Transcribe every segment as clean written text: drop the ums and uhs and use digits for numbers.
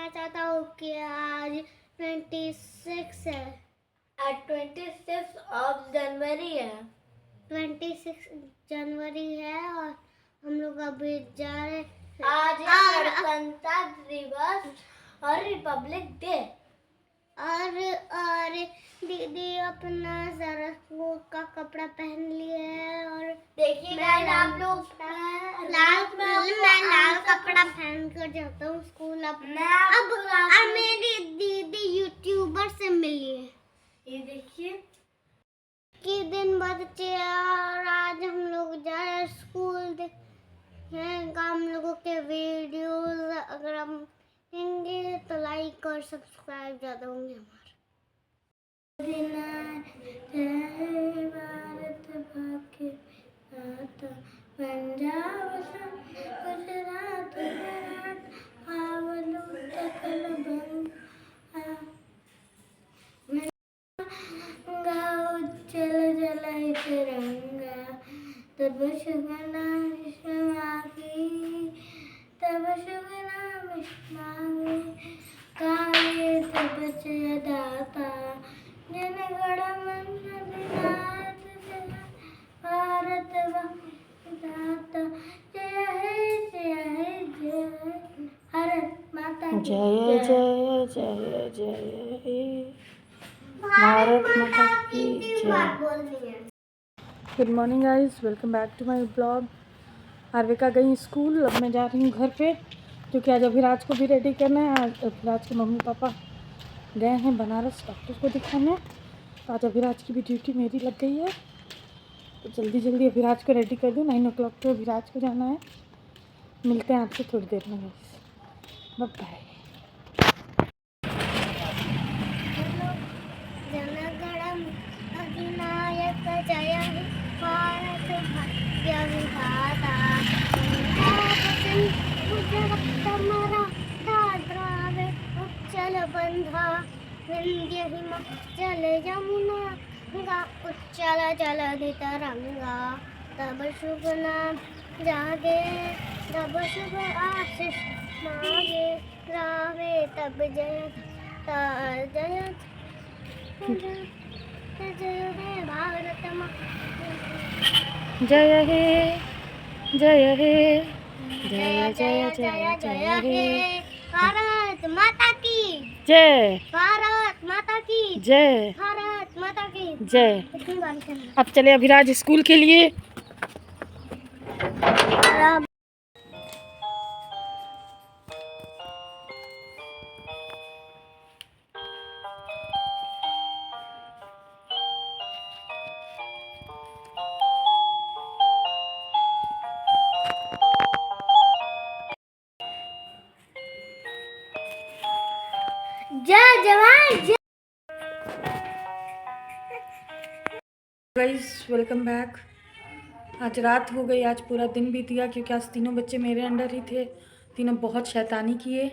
बताना चाहता हूँ कि आज 26 है। आज 26 ऑफ जनवरी है। 26 जनवरी है और हम लोग अभी जा रहे आज है गणतंत्र दिवस और रिपब्लिक डे। और दीदी अपना सारा स्कूल का कपड़ा पहन लिए है और देखिए गाइस आप लोग मैं लाल कपड़ा पहन कर जाता हूँ स्कूल। अब मेरी दीदी यूट्यूबर से मिली है। ये देखिए कि दिन बच्चे और आज हम लोग जा रहे हैं स्कूल हैं। हम लोगों के वीडियोस अगर हम देंगे तो लाइक और सब्सक्राइब ज़्यादा होंगे हमारे। भारत भाग्य पंजाब गुजरात उज्जवल जलाय तिरंगा तब शुगना विश्वमागी तब शुगना विश्वमागी काले तब दाता जन गण मन विराट भारत दाता जय हे भारत माता की जय जय जय जय हे भारत माता की जय। Good morning guys, welcome back to my blog. Aarvika गई स्कूल, अब मैं जा रही हूँ घर पे क्योंकि आज अभिराज को भी रेडी करना है। आज अभिराज के मम्मी पापा गए हैं बनारस डॉक्टर को दिखाने, तो आज अभिराज की भी ड्यूटी मेरी लग गई है। तो जल्दी जल्दी अभिराज को रेडी कर दूँ। 9 o'clock पे अभिराज को जाना है। मिलते हैं आपसे थोड़ी देर में गाइस, बाय बाय। जनगणम अधिनायक जय हे भारत भाग्य विधाता मराठा द्राविड़ उच्चल बंधा विंध्य हिमाचल यमुना गंगा उच्चल जलधि तरंगा तब शुभ नाम जागे तब शुभ आशीष मांगे रावे तब जय जय जय हे भारत जय हे जय हे जय जय जय जय हे भारत माता की जय, भारत माता की जय, भारत माता की जय। कितनी बार करना? अब चले अभिराज स्कूल के लिए। जय जवान जय। Guys welcome back. आज रात हो गई, आज पूरा दिन बीत गया क्योंकि आज तीनों बच्चे मेरे अंडर ही थे। तीनों बहुत शैतानी किए।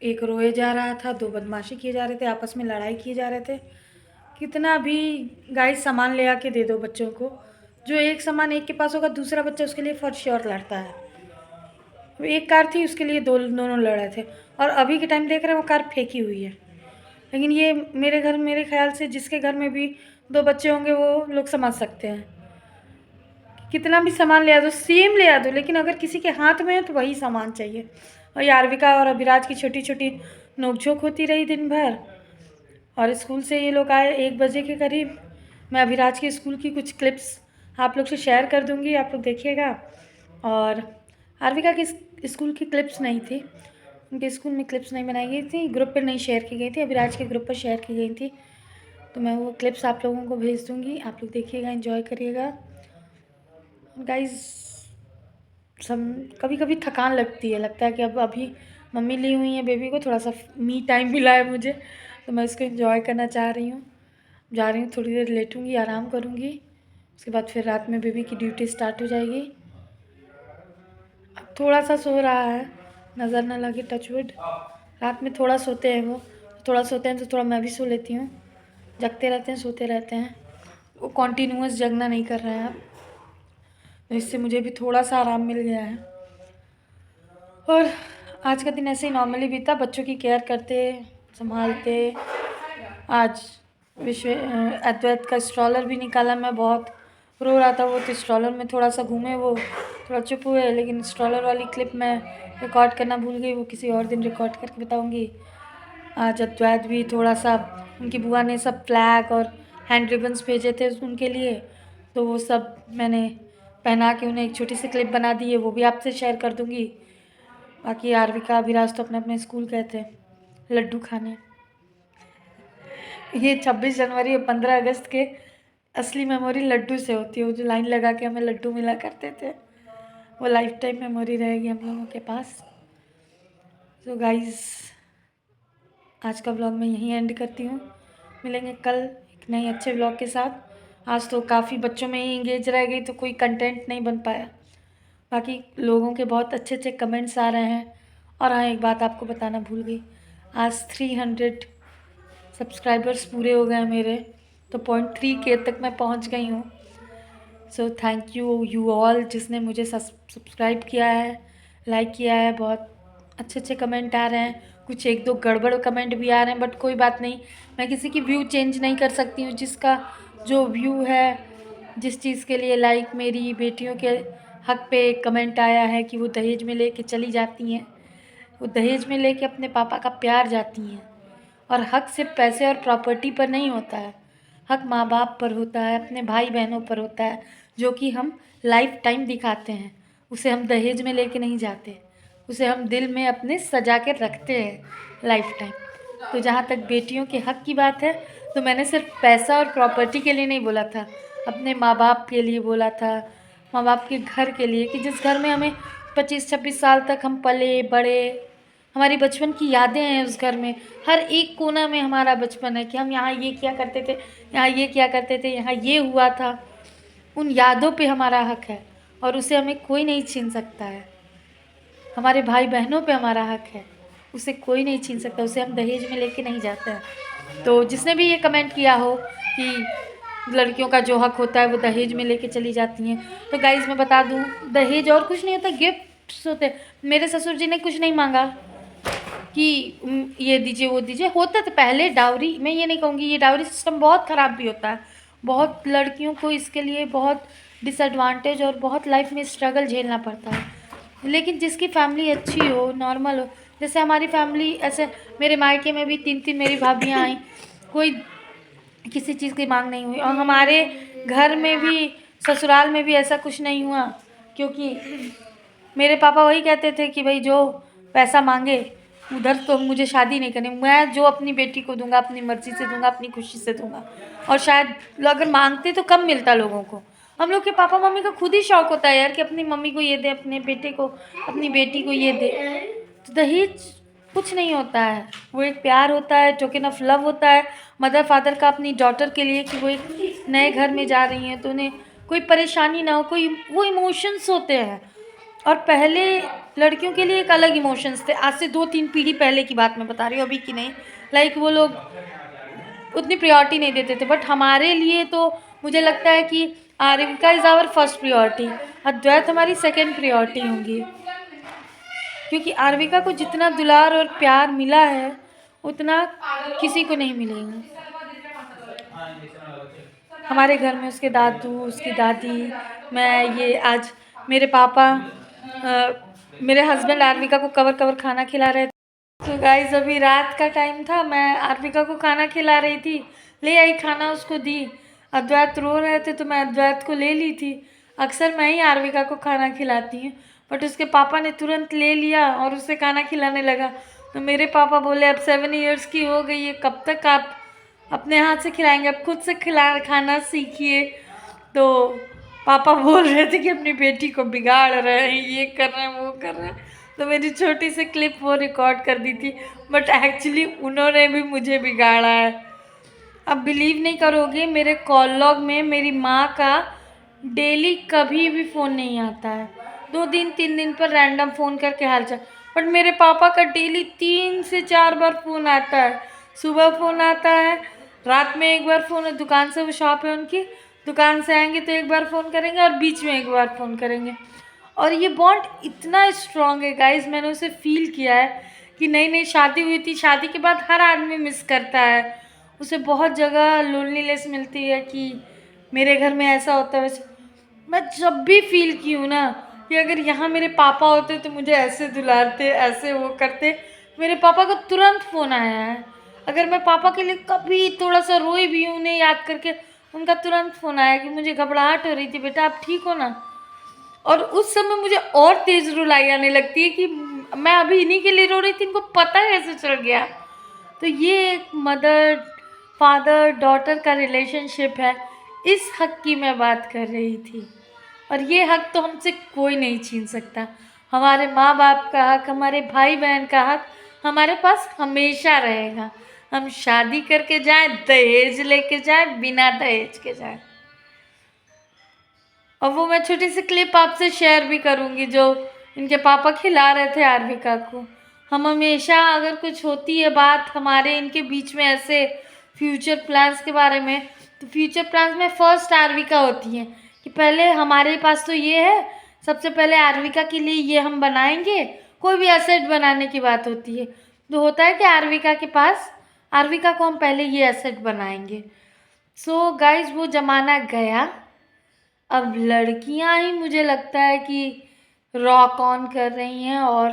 एक रोए जा रहा था, 2 बदमाशी किए जा रहे थे, आपस में लड़ाई किए जा रहे थे। कितना भी गाइस सामान ले आके दे दो बच्चों को, जो एक सामान एक के पास होगा दूसरा बच्चा उसके लिए फॉर श्योर लड़ता है। एक कार थी उसके लिए दोनों लड़ रहे थे, और अभी के टाइम देख रहे हैं वो कार फेंकी हुई है। लेकिन ये मेरे घर, मेरे ख्याल से जिसके घर में भी 2 बच्चे होंगे वो लोग समझ सकते हैं। कितना भी सामान ले आ दो, सेम ले आ दो, लेकिन अगर किसी के हाथ में है तो वही सामान चाहिए। और यारविका और अभिराज की छोटी छोटी नोकझोंक होती रही दिन भर। और स्कूल से ये लोग आए 1 बजे के करीब। मैं अभिराज के स्कूल की कुछ क्लिप्स आप लोग से शेयर कर दूँगी, आप लोग देखिएगा। और आरविका की स्कूल की क्लिप्स नहीं थी, उनके स्कूल में क्लिप्स नहीं बनाई गई थी, ग्रुप पर नहीं शेयर की गई थी, अभिराज के ग्रुप पर शेयर की गई थी। तो मैं वो क्लिप्स आप लोगों को भेज दूँगी, आप लोग देखिएगा, एंजॉय करिएगा। गाइस सब कभी कभी थकान लगती है, लगता है कि अब अभी मम्मी ली हुई है बेबी को, थोड़ा सा मी टाइम मिला है मुझे, तो मैं इसको एंजॉय करना चाह रही हूँ। जा रही हूँ, थोड़ी देर लेटूँगी, आराम करूँगी, उसके बाद फिर रात में बेबी की ड्यूटी स्टार्ट हो जाएगी। अब थोड़ा सा सो रहा है, नज़र ना लगे, टचवुड। रात में थोड़ा सोते हैं वो, थोड़ा सोते हैं तो थोड़ा मैं भी सो लेती हूँ। जगते रहते हैं, सोते रहते हैं, वो कॉन्टीन्यूअस जगना नहीं कर रहे हैं अब, तो इससे मुझे भी थोड़ा सा आराम मिल गया है। और आज का दिन ऐसे ही नॉर्मली बीता, बच्चों की केयर करते संभालते। आज अद्वैत का स्ट्रॉलर भी निकाला, मैं बहुत रो रहा था वो, तो स्ट्रॉलर में थोड़ा सा घूमे, वो थोड़ा चुप हुए, लेकिन स्ट्रॉलर वाली क्लिप मैं रिकॉर्ड करना भूल गई, वो किसी और दिन रिकॉर्ड करके बताऊंगी। आज अद्वैत भी थोड़ा सा, उनकी बुआ ने सब फ्लैग और हैंड रिबन्स भेजे थे उनके लिए, तो वो सब मैंने पहना के उन्हें एक छोटी सी क्लिप बना दी है, वो भी आपसे शेयर कर दूंगी। बाकी आरविका अभिराज तो अपने अपने स्कूल गए थे लड्डू खाने। ये 26 जनवरी और 15 अगस्त के असली मेमोरी लड्डू से होती है, वो जो लाइन लगा के हमें लड्डू मिला करते थे, वो लाइफ टाइम मेमोरी रहेगी हम लोगों के पास। तो गाइस, आज का ब्लॉग मैं यहीं एंड करती हूँ, मिलेंगे कल एक नए अच्छे ब्लॉग के साथ। आज तो काफ़ी बच्चों में ही इंगेज रह गई, तो कोई कंटेंट नहीं बन पाया। बाकी लोगों के बहुत अच्छे अच्छे कमेंट्स आ रहे हैं। और हाँ, एक बात आपको बताना भूल गई, आज 300 सब्सक्राइबर्स पूरे हो गए मेरे, तो 0.3K तक मैं पहुंच गई हूँ। सो थैंक यू ऑल जिसने मुझे सब्सक्राइब किया है, लाइक किया है। बहुत अच्छे अच्छे कमेंट आ रहे हैं, कुछ एक दो गड़बड़ कमेंट भी आ रहे हैं, बट कोई बात नहीं, मैं किसी की व्यू चेंज नहीं कर सकती हूँ। जिसका जो व्यू है, जिस चीज़ के लिए लाइक मेरी बेटियों के हक पे कमेंट आया है कि वो दहेज में लेके चली जाती हैं, वो दहेज में लेके अपने पापा का प्यार जाती हैं। और हक सिर्फ पैसे और प्रॉपर्टी पर नहीं होता है, हक माँ बाप पर होता है, अपने भाई बहनों पर होता है, जो कि हम लाइफ टाइम दिखाते हैं। उसे हम दहेज में लेके नहीं जाते, उसे हम दिल में अपने सजा के रखते हैं लाइफ टाइम। तो जहाँ तक बेटियों के हक की बात है, तो मैंने सिर्फ पैसा और प्रॉपर्टी के लिए नहीं बोला था, अपने माँ बाप के लिए बोला था, माँ बाप के घर के लिए, कि जिस घर में हमें 25-26 साल तक हम पले बड़े, हमारी बचपन की यादें हैं उस घर में, हर एक कोना में हमारा बचपन है कि हम यहाँ ये किया करते थे, यहाँ ये किया करते थे, यहाँ ये हुआ था। उन यादों पे हमारा हक है और उसे हमें कोई नहीं छीन सकता है। हमारे भाई बहनों पे हमारा हक है, उसे कोई नहीं छीन सकता, उसे हम दहेज में लेके नहीं जाते हैं। तो जिसने भी ये कमेंट किया हो कि लड़कियों का जो हक होता है वो दहेज में लेके चली जाती हैं, तो गाइज़ मैं बता दूँ, दहेज और कुछ नहीं होता, गिफ्ट्स होते। मेरे ससुर जी ने कुछ नहीं मांगा कि ये दीजिए वो दीजिए, होता तो पहले डाउरी, मैं ये नहीं कहूँगी, ये डाउरी सिस्टम बहुत ख़राब भी होता है, बहुत लड़कियों को इसके लिए बहुत डिसएडवांटेज और बहुत लाइफ में स्ट्रगल झेलना पड़ता है। लेकिन जिसकी फैमिली अच्छी हो, नॉर्मल हो, जैसे हमारी फैमिली, ऐसे मेरे मायके में भी 3-3 मेरी भाभियाँ आई, कोई किसी चीज़ की मांग नहीं हुई, और हमारे घर में भी, ससुराल में भी ऐसा कुछ नहीं हुआ, क्योंकि मेरे पापा वही कहते थे कि भाई जो पैसा मांगे उधर तो मुझे शादी नहीं करनी, मैं जो अपनी बेटी को दूंगा अपनी मर्ज़ी से दूंगा, अपनी खुशी से दूंगा। और शायद अगर मांगते तो कम मिलता लोगों को। हम लोग के पापा मम्मी का खुद ही शौक होता है यार कि अपनी मम्मी को ये दे, अपने बेटे को, अपनी बेटी को ये दे। तो दहेज कुछ नहीं होता है, वो एक प्यार होता है, टोकन ऑफ लव होता है मदर फादर का अपनी डॉटर के लिए, कि वो एक नए घर में जा रही हैं तो उन्हें कोई परेशानी ना हो, कोई वो इमोशंस होते हैं। और पहले लड़कियों के लिए एक अलग इमोशंस थे, आज से 2-3 पीढ़ी पहले की बात मैं बता रही हूँ, अभी की नहीं। लाइक वो लोग उतनी प्रायोरिटी नहीं देते थे, बट हमारे लिए तो मुझे लगता है कि आरविका इज़ आवर फर्स्ट प्रायोरिटी, अद्वैत हमारी सेकेंड प्रायोरिटी होंगी, क्योंकि आरविका को जितना दुलार और प्यार मिला है उतना किसी को नहीं मिलेगा। हमारे घर में उसके दादू, उसकी दादी, मैं, ये आज मेरे पापा, मेरे हस्बैंड आरविका को कवर खाना खिला रहे थे। तो गाइस, अभी रात का टाइम था, मैं आरविका को खाना खिला रही थी, ले आई खाना, उसको दी। अद्वैत रो रहे थे तो मैं अद्वैत को ले ली थी। अक्सर मैं ही आरविका को खाना खिलाती हूँ, बट उसके पापा ने तुरंत ले लिया और उसे खाना खिलाने लगा। तो मेरे पापा बोले अब 7 इयर्स की हो गई है, कब तक आप अपने हाथ से खिलाएंगे, अब खुद से खाना सीखिए। तो पापा बोल रहे थे कि अपनी बेटी को बिगाड़ रहे हैं, ये कर रहे हैं, वो कर रहे हैं। तो मेरी छोटी सी क्लिप वो रिकॉर्ड कर दी थी, बट एक्चुअली उन्होंने भी मुझे बिगाड़ा है। अब बिलीव नहीं करोगे, मेरे कॉल लॉग में मेरी माँ का डेली कभी भी फ़ोन नहीं आता है, 2 दिन 3 दिन पर रैंडम फ़ोन करके हालचाल। बट मेरे पापा का डेली 3 से 4 बार फ़ोन आता है। सुबह फ़ोन आता है, रात में एक बार फ़ोन, दुकान से, वो शॉप है उनकी, दुकान से आएंगे तो एक बार फ़ोन करेंगे और बीच में एक बार फ़ोन करेंगे। और ये बॉन्ड इतना स्ट्रांग है गाइज, मैंने उसे फील किया है कि नई नई शादी हुई थी, शादी के बाद हर आदमी मिस करता है, उसे बहुत जगह लोनलीनेस मिलती है कि मेरे घर में ऐसा होता है वैसे। मैं जब भी फील की हूँ ना कि अगर यहाँ मेरे पापा होते तो मुझे ऐसे दुलारते, ऐसे वो करते। मेरे पापा को तुरंत फ़ोन आया है, अगर मैं पापा के लिए कभी थोड़ा सा रोई भी हूँ उन्हें याद करके, उनका तुरंत फ़ोन आया कि मुझे घबराहट हो रही थी, बेटा आप ठीक हो ना। और उस समय मुझे और तेज़ रुलाई आने लगती है कि मैं अभी इन्हीं के लिए रो रही थी, इनको पता कैसे चल गया। तो ये एक मदर फादर डॉटर का रिलेशनशिप है, इस हक की मैं बात कर रही थी। और ये हक तो हमसे कोई नहीं छीन सकता। हमारे माँ बाप का हक, हमारे भाई बहन का हक हमारे पास हमेशा रहेगा। हम शादी करके जाएं, दहेज लेके जाएं, बिना दहेज के जाएं। और वो मैं छोटी सी क्लिप आपसे शेयर भी करूँगी जो इनके पापा खिला रहे थे आरविका को। हम हमेशा अगर कुछ होती है बात हमारे इनके बीच में ऐसे फ्यूचर प्लान्स के बारे में, तो फ्यूचर प्लान्स में फर्स्ट आरविका होती है कि पहले हमारे पास तो ये है, सबसे पहले आरविका के लिए ये हम बनाएंगे। कोई भी एसेट बनाने की बात होती है तो होता है कि आरविका के पास, आरविका को हम पहले ये एसेट बनाएंगे। सो गाइज वो ज़माना गया। अब लड़कियां ही मुझे लगता है कि रॉक ऑन कर रही हैं और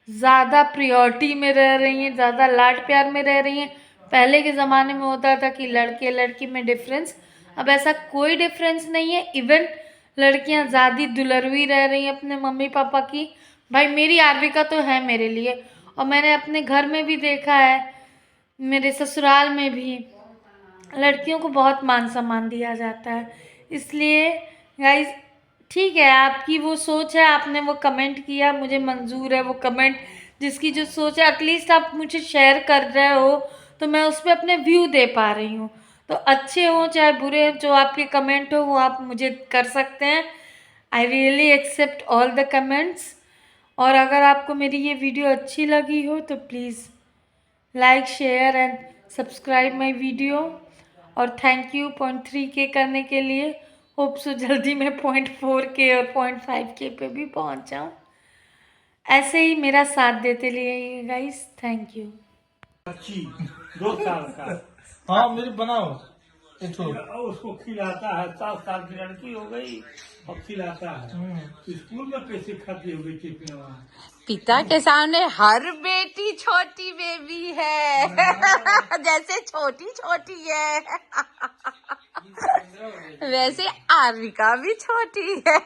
ज़्यादा प्रियोरिटी में रह रही हैं, ज़्यादा लाड प्यार में रह रही हैं। पहले के ज़माने में होता था कि लड़के लड़की में डिफरेंस, अब ऐसा कोई डिफरेंस नहीं है। इवन लड़कियां ज़्यादा दुलरवी रह रही हैं अपने मम्मी पापा की। भाई मेरी आरविका तो है मेरे लिए, और मैंने अपने घर में भी देखा है, मेरे ससुराल में भी लड़कियों को बहुत मान सम्मान दिया जाता है। इसलिए गाइज ठीक है, आपकी वो सोच है, आपने वो कमेंट किया, मुझे मंजूर है वो कमेंट। जिसकी जो सोच है एटलीस्ट आप मुझे शेयर कर रहे हो तो मैं उस पर अपने व्यू दे पा रही हूँ। तो अच्छे हो चाहे बुरे हो, जो आपके कमेंट हो वो आप मुझे कर सकते हैं। I really accept all the comments. और अगर आपको मेरी ये वीडियो अच्छी लगी हो तो please like share and subscribe my video. और थैंक यू 0.3K करने के लिए। होप सो जल्दी मैं 0.4K और 0.5K पे भी पहुंच जाऊँ। ऐसे ही मेरा साथ देते रहिए गाइस, थैंक यू। बच्ची 2 साल का हाँ मेरे बनाओ एक तो उसको खिलाता है, 7 साल की लड़की हो गई और खिलाता है। स्कूल में कैसे खाती होगी टिफिन वहाँ? पिता के सामने हर बेटी छोटी बेबी है जैसे छोटी छोटी है वैसे आरविका भी छोटी है।